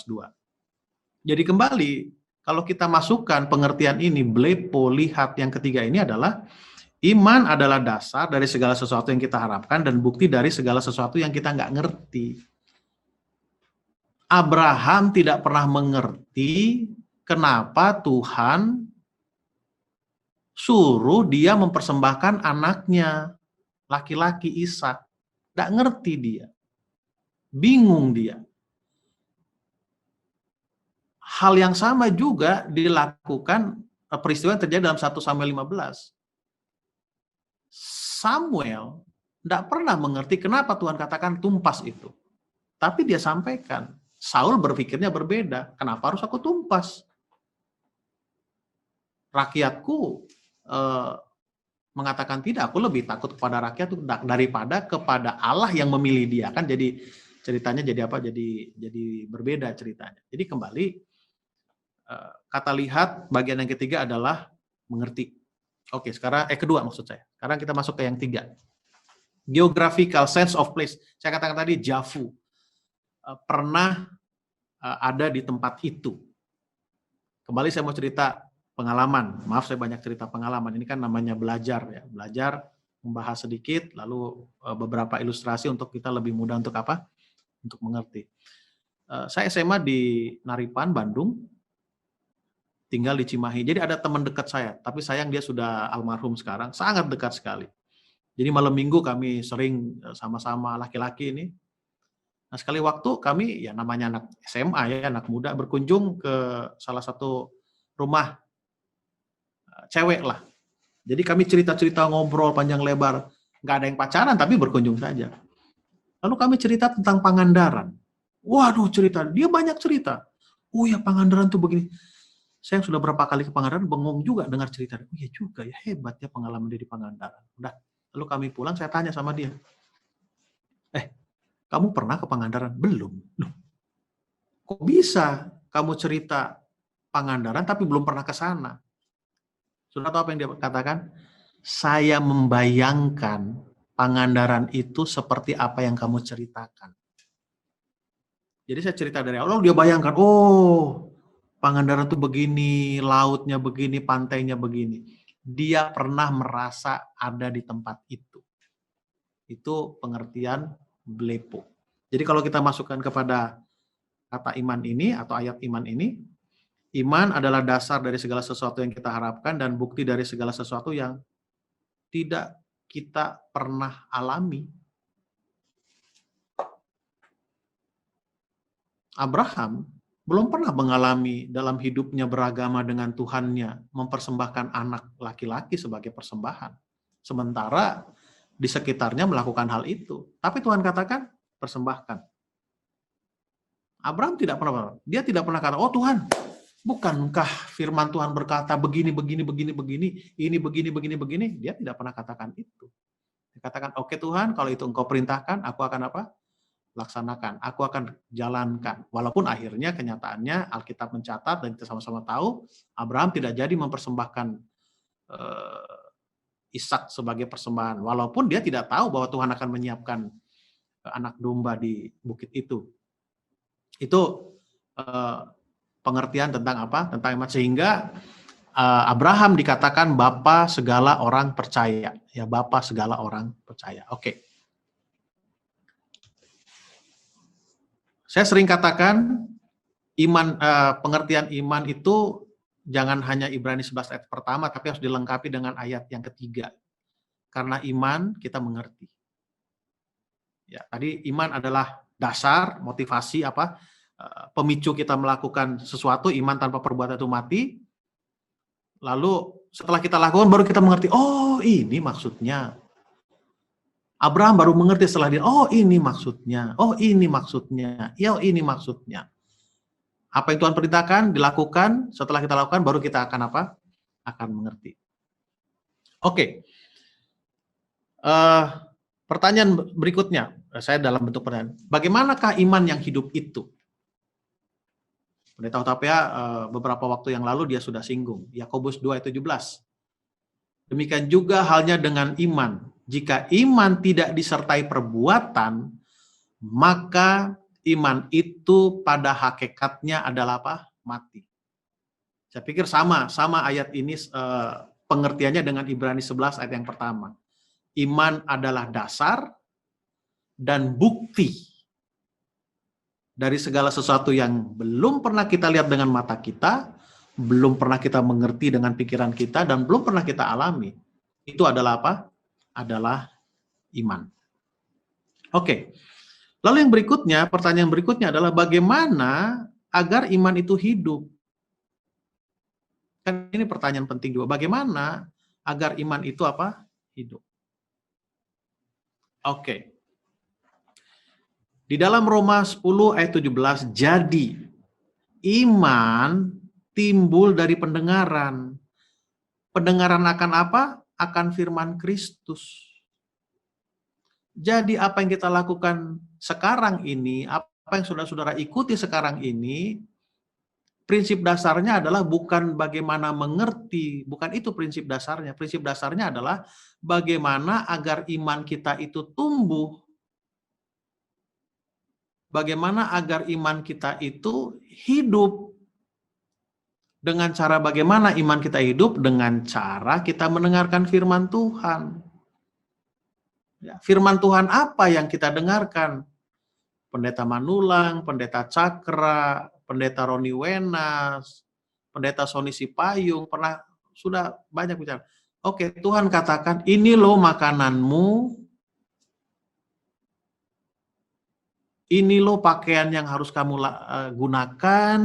Jadi kembali, kalau kita masukkan pengertian ini, blepo, lihat, yang ketiga ini adalah iman adalah dasar dari segala sesuatu yang kita harapkan dan bukti dari segala sesuatu yang kita nggak ngerti. Abraham tidak pernah mengerti kenapa Tuhan suruh dia mempersembahkan anaknya, laki-laki Ishak. Nggak ngerti dia. Bingung dia. Hal yang sama juga dilakukan peristiwa yang terjadi dalam 1 Samuel 15. Samuel tidak pernah mengerti kenapa Tuhan katakan tumpas itu. Tapi dia sampaikan. Saul berpikirnya berbeda. Kenapa harus aku tumpas? Rakyatku mengatakan tidak. Aku lebih takut kepada rakyat daripada kepada Allah yang memilih dia. Kan jadi ceritanya jadi apa? Jadi berbeda ceritanya. Jadi kembali kata lihat bagian yang ketiga adalah mengerti. Oke, sekarang kedua maksud saya. Sekarang kita masuk ke yang 3. Geographical sense of place. Saya katakan tadi Javu. Pernah ada di tempat itu. Kembali saya mau cerita pengalaman. Maaf saya banyak cerita pengalaman. Ini kan namanya belajar ya. Belajar, membahas sedikit, lalu beberapa ilustrasi untuk kita lebih mudah untuk apa? Untuk mengerti. Saya SMA di Naripan, Bandung. Tinggal di Cimahi. Jadi ada teman dekat saya, tapi sayang dia sudah almarhum sekarang, sangat dekat sekali. Jadi malam minggu kami sering sama-sama laki-laki ini. Nah sekali waktu kami, ya namanya anak SMA ya, anak muda, berkunjung ke salah satu rumah cewek lah. Jadi kami cerita-cerita, ngobrol panjang lebar, nggak ada yang pacaran tapi berkunjung saja. Lalu kami cerita tentang Pangandaran. Waduh cerita, dia banyak cerita. Oh ya Pangandaran tuh begini. Saya yang sudah berapa kali ke Pangandaran, bengong juga dengar cerita. Oh iya juga ya, hebat ya pengalaman dia di Pangandaran. Udah, lalu kami pulang, saya tanya sama dia. Kamu pernah ke Pangandaran? Belum. Loh, kok bisa kamu cerita Pangandaran tapi belum pernah ke sana? Sudah tahu apa yang dia katakan? Saya membayangkan Pangandaran itu seperti apa yang kamu ceritakan. Jadi saya cerita dari awal, dia bayangkan, oh Pangandaran tuh begini, lautnya begini, pantainya begini. Dia pernah merasa ada di tempat itu. Itu pengertian blepo. Jadi kalau kita masukkan kepada kata iman ini atau ayat iman ini, iman adalah dasar dari segala sesuatu yang kita harapkan dan bukti dari segala sesuatu yang tidak kita pernah alami. Abraham belum pernah mengalami dalam hidupnya beragama dengan Tuhannya, mempersembahkan anak laki-laki sebagai persembahan. Sementara di sekitarnya melakukan hal itu. Tapi Tuhan katakan, persembahkan. Abraham tidak pernah, dia tidak pernah kata, oh Tuhan, bukankah firman Tuhan berkata begini, begini, begini, begini, ini begini, begini, begini. Dia tidak pernah katakan itu. Dia katakan, oke Tuhan, kalau itu engkau perintahkan, aku akan apa? laksanakan, aku akan jalankan. Walaupun akhirnya kenyataannya Alkitab mencatat dan kita sama-sama tahu Abraham tidak jadi mempersembahkan Ishak sebagai persembahan, walaupun dia tidak tahu bahwa Tuhan akan menyiapkan anak domba di bukit itu. Itu pengertian tentang apa? Tentang iman, sehingga Abraham dikatakan bapa segala orang percaya. Ya, bapa segala orang percaya. Oke. Saya sering katakan iman, pengertian iman itu jangan hanya Ibrani 11 ayat pertama, tapi harus dilengkapi dengan ayat yang ketiga. Karena iman kita mengerti. Ya, tadi iman adalah dasar, motivasi apa? Pemicu kita melakukan sesuatu. Iman tanpa perbuatan itu mati. Lalu setelah kita lakukan baru kita mengerti, oh ini maksudnya. Abraham baru mengerti setelah dia, oh ini maksudnya, oh ini maksudnya, ya ini maksudnya. Apa yang Tuhan perintahkan, dilakukan, setelah kita lakukan baru kita akan apa? Akan mengerti. Oke. Pertanyaan berikutnya, saya dalam bentuk pertanyaan, bagaimanakah iman yang hidup itu? Pendeta Hutapea beberapa waktu yang lalu dia sudah singgung, Yakobus 2 ayat 17. Demikian juga halnya dengan iman. Jika iman tidak disertai perbuatan, maka iman itu pada hakikatnya adalah apa? Mati. Saya pikir sama ayat ini pengertiannya dengan Ibrani 11 ayat yang pertama. Iman adalah dasar dan bukti dari segala sesuatu yang belum pernah kita lihat dengan mata kita, belum pernah kita mengerti dengan pikiran kita, dan belum pernah kita alami. Itu adalah apa? Adalah iman. Oke. Lalu yang berikutnya, pertanyaan berikutnya adalah bagaimana agar iman itu hidup? Kan ini pertanyaan penting juga. Bagaimana agar iman itu apa? Hidup. Oke. Di dalam Roma 10 ayat 17, jadi iman timbul dari pendengaran. Pendengaran akan apa? Akan firman Kristus. Jadi apa yang kita lakukan sekarang ini, apa yang saudara-saudara ikuti sekarang ini, prinsip dasarnya adalah bukan bagaimana mengerti, bukan itu prinsip dasarnya. Prinsip dasarnya adalah bagaimana agar iman kita itu tumbuh. Bagaimana agar iman kita itu hidup. Dengan cara bagaimana iman kita hidup? Dengan cara kita mendengarkan firman Tuhan. Ya, firman Tuhan apa yang kita dengarkan? Pendeta Manulang, Pendeta Cakra, Pendeta Roni Wenas, Pendeta Soni Sipayung, sudah banyak bicara. Oke, Tuhan katakan, ini loh makananmu, ini loh pakaian yang harus kamu gunakan,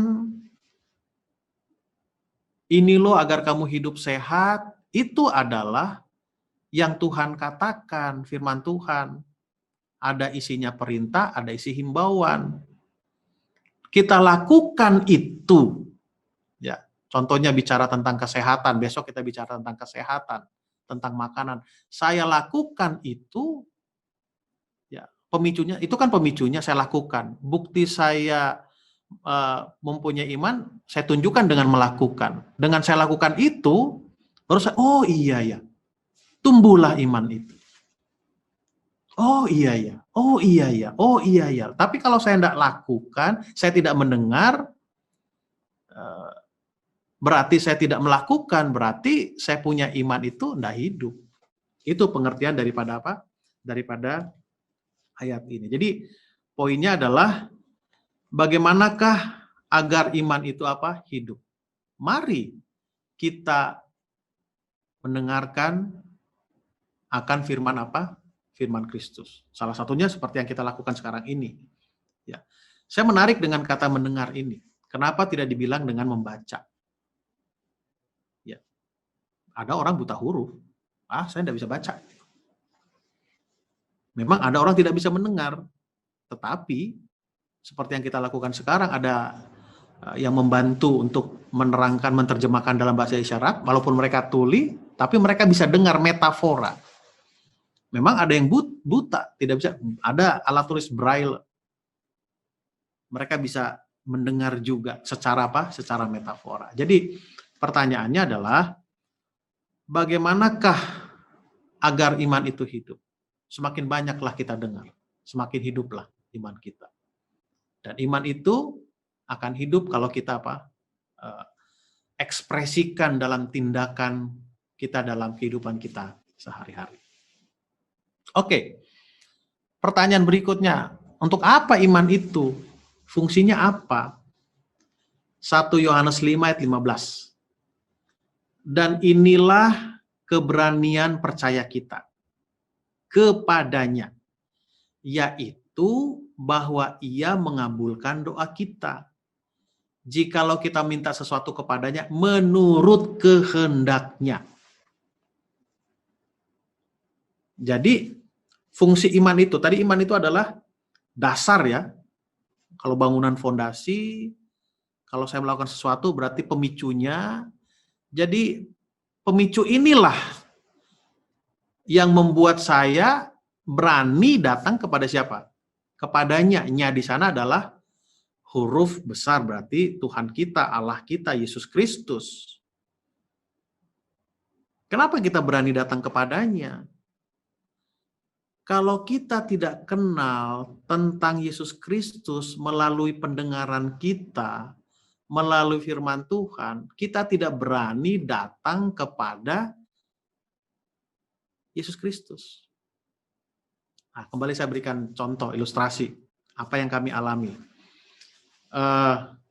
ini loh agar kamu hidup sehat. Itu adalah yang Tuhan katakan, firman Tuhan. Ada isinya perintah, ada isi himbauan. Kita lakukan itu. Ya, contohnya bicara tentang kesehatan, besok kita bicara tentang kesehatan, tentang makanan. Saya lakukan itu, ya, pemicunya, itu kan pemicunya saya lakukan. Bukti saya mempunyai iman, saya tunjukkan dengan melakukan. Dengan saya lakukan itu, baru saya, oh iya ya, tumbuhlah iman itu. Oh iya ya, oh iya ya, oh iya ya. Tapi kalau saya tidak lakukan, saya tidak mendengar, berarti saya tidak melakukan, berarti saya punya iman itu tidak hidup. Itu pengertian daripada apa? Daripada ayat ini. Jadi poinnya adalah bagaimanakah agar iman itu apa? Hidup. Mari kita mendengarkan akan firman apa? Firman Kristus. Salah satunya seperti yang kita lakukan sekarang ini. Ya. Saya menarik dengan kata mendengar ini. Kenapa tidak dibilang dengan membaca? Ya. Ada orang buta huruf. Saya tidak bisa baca. Memang ada orang tidak bisa mendengar. Tetapi seperti yang kita lakukan sekarang, ada yang membantu untuk menerangkan, menerjemahkan dalam bahasa isyarat, walaupun mereka tuli, tapi mereka bisa dengar metafora. Memang ada yang buta, tidak bisa. Ada alat tulis braille, mereka bisa mendengar juga secara apa? Secara metafora. Jadi pertanyaannya adalah bagaimanakah agar iman itu hidup? Semakin banyaklah kita dengar, semakin hiduplah iman kita. Dan iman itu akan hidup kalau kita apa? Ekspresikan dalam tindakan kita dalam kehidupan kita sehari-hari. Oke. Pertanyaan berikutnya, untuk apa iman itu? Fungsinya apa? 1 Yohanes 5 ayat 15. Dan inilah keberanian percaya kita kepadanya, yaitu bahwa ia mengabulkan doa kita. Jikalau kita minta sesuatu kepadanya menurut kehendaknya. Jadi fungsi iman itu, tadi iman itu adalah dasar ya. Kalau bangunan fondasi, kalau saya melakukan sesuatu berarti pemicunya. Jadi pemicu inilah yang membuat saya berani datang kepada siapa? Kepadanya. Nya di sana adalah huruf besar, berarti Tuhan kita, Allah kita, Yesus Kristus. Kenapa kita berani datang kepadanya? Kalau kita tidak kenal tentang Yesus Kristus melalui pendengaran kita, melalui firman Tuhan, kita tidak berani datang kepada Yesus Kristus. Nah, kembali saya berikan contoh, ilustrasi, apa yang kami alami.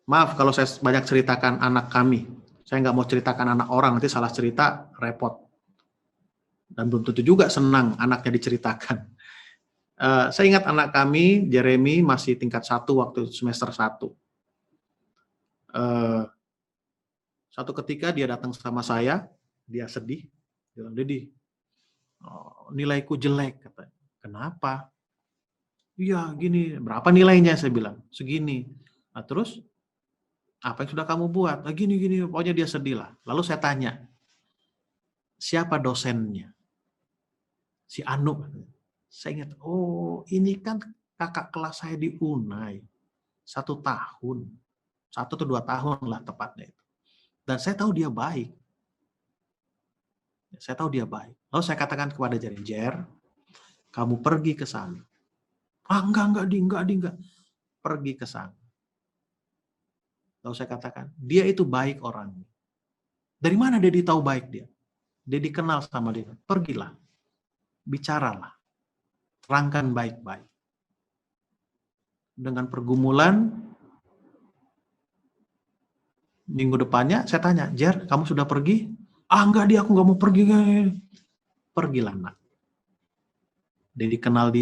Maaf kalau saya banyak ceritakan anak kami. Saya nggak mau ceritakan anak orang, nanti salah cerita, repot. Dan belum tentu juga senang anaknya diceritakan. Saya ingat anak kami, Jeremy, masih tingkat 1 waktu semester 1. Satu ketika dia datang sama saya, dia sedih, dia bilang, "Dedi, nilaiku jelek," katanya. "Kenapa?" "Iya, gini." "Berapa nilainya?" Saya bilang, "Segini." "Nah, terus apa yang sudah kamu buat?" "Nah, gini. Pokoknya dia sedih lah. Lalu saya tanya, "Siapa dosennya?" "Si Anu." Saya ingat, oh ini kan kakak kelas saya di Unai. 1 tahun. 1 atau 2 tahun lah tepatnya itu. Dan saya tahu dia baik. Lalu saya katakan kepada Jer, kamu pergi ke sana. "Ah, enggak. Pergi ke sana." Lalu saya katakan, dia itu baik orangnya. Dari mana dia tahu baik dia? Dia dikenal sama dia. Pergilah. Bicaralah. Terangkan baik-baik. Dengan pergumulan, minggu depannya saya tanya, "Jer, kamu sudah pergi?" "Ah, enggak, aku enggak mau pergi." "Pergilah, nak. Dia dikenal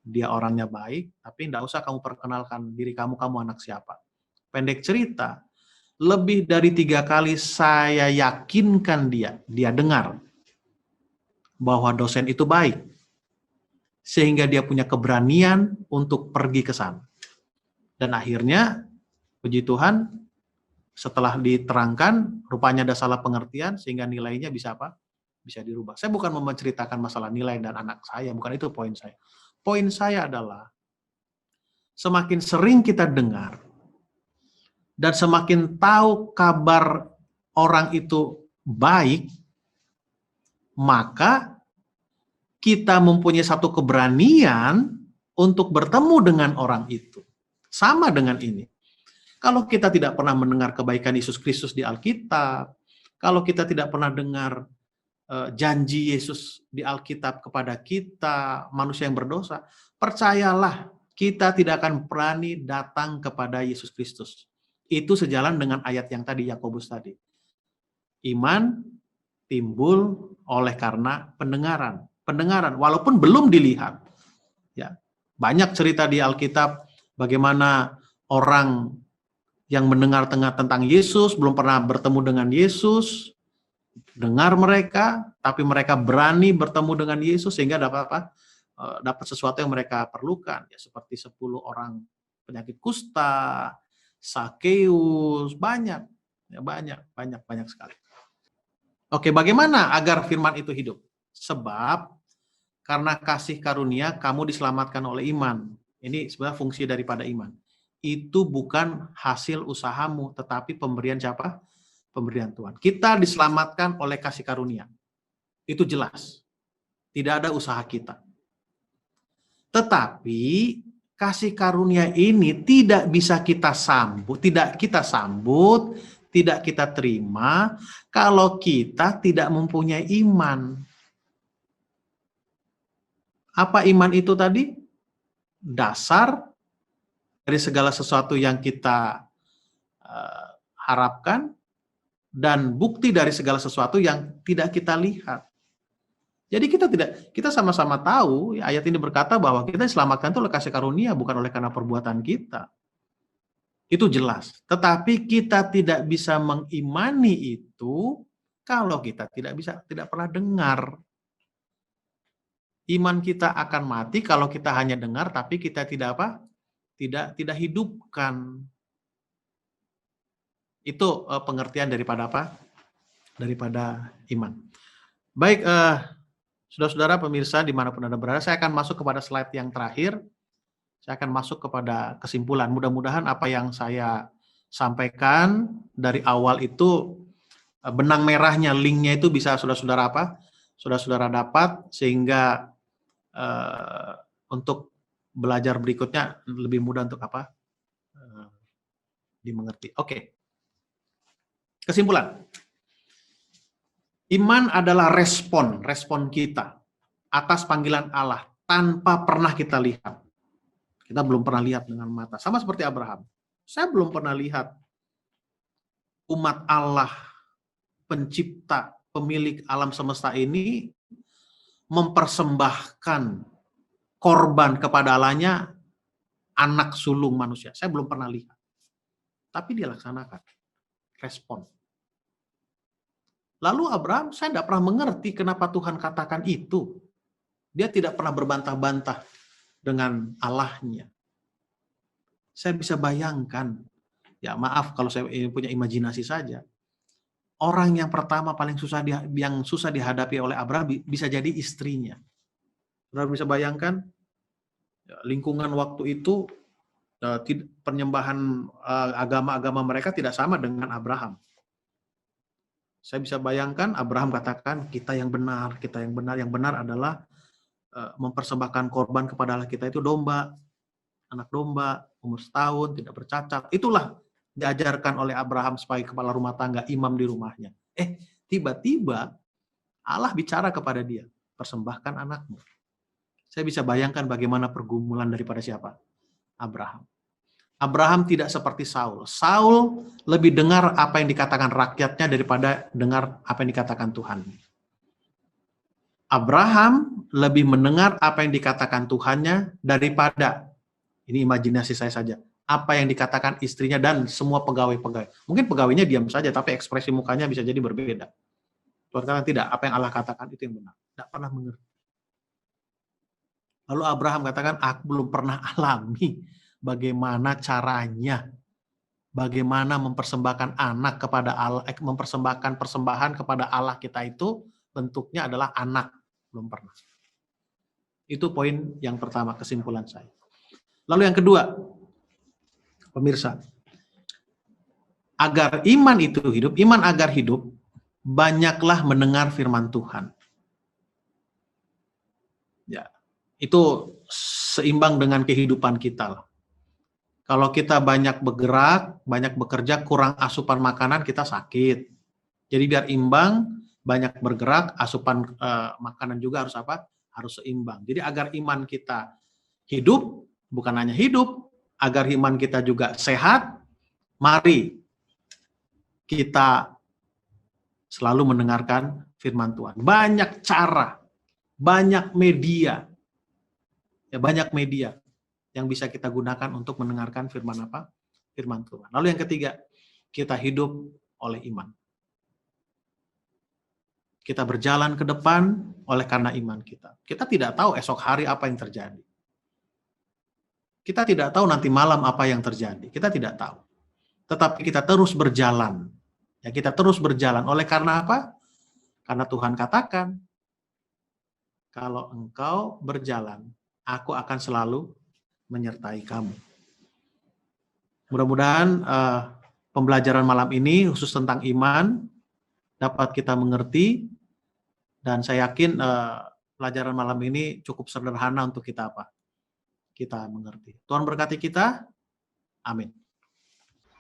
dia orangnya baik, tapi enggak usah kamu perkenalkan diri kamu anak siapa." Pendek cerita, lebih dari 3 kali saya yakinkan dia dengar bahwa dosen itu baik. Sehingga dia punya keberanian untuk pergi ke sana. Dan akhirnya, puji Tuhan, setelah diterangkan, rupanya ada salah pengertian, sehingga nilainya bisa apa? Bisa dirubah. Saya bukan mau menceritakan masalah nilai dan anak saya, bukan itu poin saya. Poin saya adalah, semakin sering kita dengar, dan semakin tahu kabar orang itu baik, maka kita mempunyai satu keberanian untuk bertemu dengan orang itu. Sama dengan ini. Kalau kita tidak pernah mendengar kebaikan Yesus Kristus di Alkitab, kalau kita tidak pernah dengar janji Yesus di Alkitab kepada kita, manusia yang berdosa, percayalah, kita tidak akan berani datang kepada Yesus Kristus. Itu sejalan dengan ayat yang tadi, Yakobus tadi. Iman timbul oleh karena pendengaran. Walaupun belum dilihat. Ya, banyak cerita di Alkitab bagaimana orang yang mendengar tentang Yesus, belum pernah bertemu dengan Yesus, dengar mereka, tapi mereka berani bertemu dengan Yesus sehingga dapat apa? Dapat sesuatu yang mereka perlukan. Ya, seperti 10 orang penyakit kusta, Sakeus, banyak sekali. Oke, bagaimana agar firman itu hidup? Sebab karena kasih karunia kamu diselamatkan oleh iman. Ini sebenarnya fungsi daripada iman. itu bukan hasil usahamu, tetapi pemberian siapa? Pemberian Tuhan. Kita diselamatkan oleh kasih karunia. Itu jelas. Tidak ada usaha kita. Tetapi kasih karunia ini tidak bisa kita sambut, tidak kita terima kalau kita tidak mempunyai iman. Apa iman itu tadi? Dasar dari segala sesuatu yang kita harapkan dan bukti dari segala sesuatu yang tidak kita lihat. Jadi kita sama-sama tahu ayat ini berkata bahwa kita diselamatkan itu oleh kasih karunia, bukan oleh karena perbuatan kita. Itu jelas. Tetapi kita tidak bisa mengimani itu kalau kita tidak pernah dengar. Iman kita akan mati kalau kita hanya dengar tapi kita tidak tidak hidupkan. Itu pengertian daripada daripada iman. Baik, saudara-saudara pemirsa dimanapun Anda berada, saya akan masuk kepada slide yang terakhir. Saya akan masuk kepada kesimpulan. Mudah-mudahan apa yang saya sampaikan dari awal itu benang merahnya, linknya itu bisa saudara-saudara dapat sehingga untuk belajar berikutnya lebih mudah untuk dimengerti. Oke. Kesimpulan. Iman adalah respon kita atas panggilan Allah tanpa pernah kita lihat. Kita belum pernah lihat dengan mata. Sama seperti Abraham. Saya belum pernah lihat umat Allah, pencipta, pemilik alam semesta ini mempersembahkan korban kepada Allahnya anak sulung manusia. Saya belum pernah lihat. Tapi dia laksanakan. Respon. Lalu Abraham, saya tidak pernah mengerti kenapa Tuhan katakan itu. Dia tidak pernah berbantah-bantah dengan Allahnya. Saya bisa bayangkan, ya maaf kalau saya punya imajinasi saja, orang yang pertama paling susah dihadapi oleh Abraham bisa jadi istrinya. Saudara bisa bayangkan, lingkungan waktu itu, penyembahan agama-agama mereka tidak sama dengan Abraham. Saya bisa bayangkan Abraham katakan kita yang benar. Yang benar adalah mempersembahkan korban kepada Allah kita itu domba, anak domba, umur setahun, tidak bercacat. Itulah diajarkan oleh Abraham sebagai kepala rumah tangga, imam di rumahnya. Tiba-tiba Allah bicara kepada dia, persembahkan anakmu. Saya bisa bayangkan bagaimana pergumulan daripada siapa? Abraham. Abraham tidak seperti Saul. Saul lebih dengar apa yang dikatakan rakyatnya daripada dengar apa yang dikatakan Tuhan. Abraham lebih mendengar apa yang dikatakan Tuhannya daripada, ini imajinasi saya saja, apa yang dikatakan istrinya dan semua pegawai-pegawai. Mungkin pegawainya diam saja, tapi ekspresi mukanya bisa jadi berbeda. Tuhan katakan tidak, apa yang Allah katakan itu yang benar. Tidak pernah mengerti. Lalu Abraham katakan, aku belum pernah alami bagaimana caranya, bagaimana mempersembahkan anak kepada Allah, mempersembahkan persembahan kepada Allah kita itu bentuknya adalah anak. Belum pernah. Itu poin yang pertama, kesimpulan saya. Lalu yang kedua, pemirsa, agar iman itu hidup, iman agar hidup, banyaklah mendengar firman Tuhan. Ya, itu seimbang dengan kehidupan kita. Kalau kita banyak bergerak, banyak bekerja, kurang asupan makanan, kita sakit. Jadi biar imbang, banyak bergerak, asupan makanan juga harus seimbang. Jadi agar iman kita hidup, bukan hanya hidup, agar iman kita juga sehat, mari kita selalu mendengarkan firman Tuhan. Banyak cara, banyak media, yang bisa kita gunakan untuk mendengarkan firman Firman Tuhan. Lalu yang ketiga, kita hidup oleh iman. Kita berjalan ke depan oleh karena iman kita. Kita tidak tahu esok hari apa yang terjadi. Kita tidak tahu nanti malam apa yang terjadi. Kita tidak tahu. Tetapi kita terus berjalan. Ya, kita terus berjalan. Oleh karena apa? Karena Tuhan katakan, kalau engkau berjalan, aku akan selalu menyertai kamu. Mudah-mudahan pembelajaran malam ini khusus tentang iman dapat kita mengerti, dan saya yakin pelajaran malam ini cukup sederhana untuk kita mengerti. Tuhan berkati kita. Amin.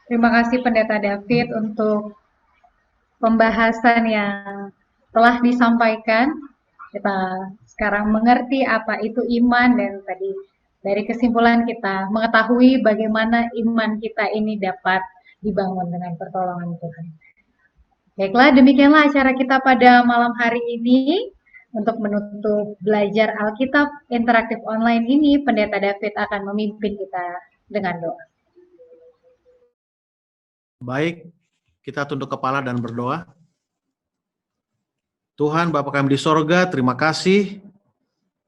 Terima kasih Pendeta David untuk pembahasan yang telah disampaikan. Kita sekarang mengerti apa itu iman, dan tadi dari kesimpulan kita mengetahui bagaimana iman kita ini dapat dibangun dengan pertolongan Tuhan. Baiklah, demikianlah acara kita pada malam hari ini. Untuk menutup belajar Alkitab interaktif online ini, Pendeta David akan memimpin kita dengan doa. Baik, kita tunduk kepala dan berdoa. Tuhan Bapa kami di sorga, terima kasih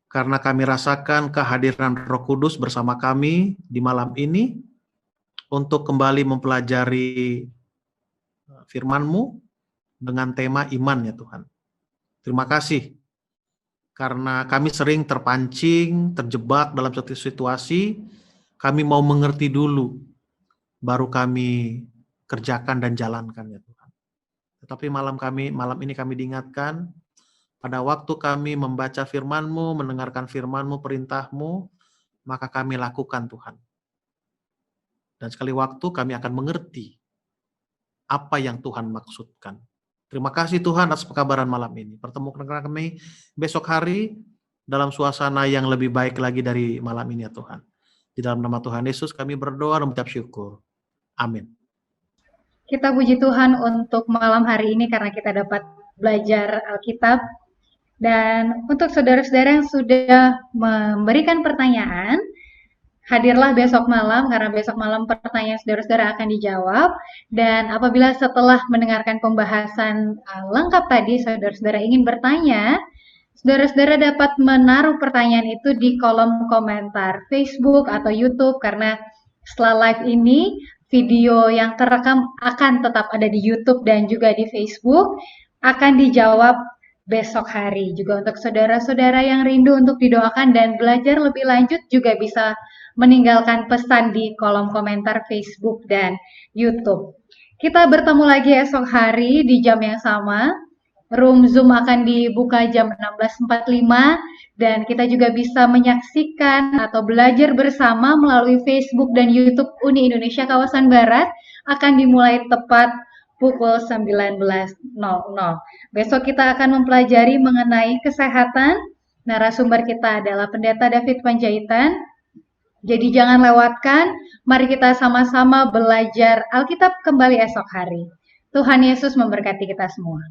karena kami rasakan kehadiran Roh Kudus bersama kami di malam ini untuk kembali mempelajari firman-Mu dengan tema iman ya Tuhan. Terima kasih karena kami sering terpancing, terjebak dalam suatu situasi, kami mau mengerti dulu, baru kami kerjakan dan jalankan ya Tuhan. Tetapi malam ini kami diingatkan, pada waktu kami membaca firman-Mu, mendengarkan firman-Mu, perintah-Mu, maka kami lakukan Tuhan. Dan sekali waktu kami akan mengerti apa yang Tuhan maksudkan. Terima kasih Tuhan atas pekabaran malam ini. Pertemukan kami besok hari dalam suasana yang lebih baik lagi dari malam ini ya Tuhan. Di dalam nama Tuhan Yesus kami berdoa dan mengucap syukur. Amin. Kita puji Tuhan untuk malam hari ini karena kita dapat belajar Alkitab. Dan untuk saudara-saudara yang sudah memberikan pertanyaan, hadirlah besok malam karena besok malam pertanyaan saudara-saudara akan dijawab. Dan apabila setelah mendengarkan pembahasan lengkap tadi saudara-saudara ingin bertanya, saudara-saudara dapat menaruh pertanyaan itu di kolom komentar Facebook atau YouTube, karena setelah live ini video yang terekam akan tetap ada di YouTube dan juga di Facebook, akan dijawab besok hari. Juga untuk saudara-saudara yang rindu untuk didoakan dan belajar lebih lanjut juga bisa meninggalkan pesan di kolom komentar Facebook dan YouTube. Kita bertemu lagi esok hari di jam yang sama. Room Zoom akan dibuka jam 16.45 dan kita juga bisa menyaksikan atau belajar bersama melalui Facebook dan YouTube Uni Indonesia Kawasan Barat, akan dimulai tepat pukul 19.00. Besok kita akan mempelajari mengenai kesehatan. Narasumber kita adalah Pendeta David Panjaitan. Jadi jangan lewatkan, mari kita sama-sama belajar Alkitab kembali esok hari. Tuhan Yesus memberkati kita semua.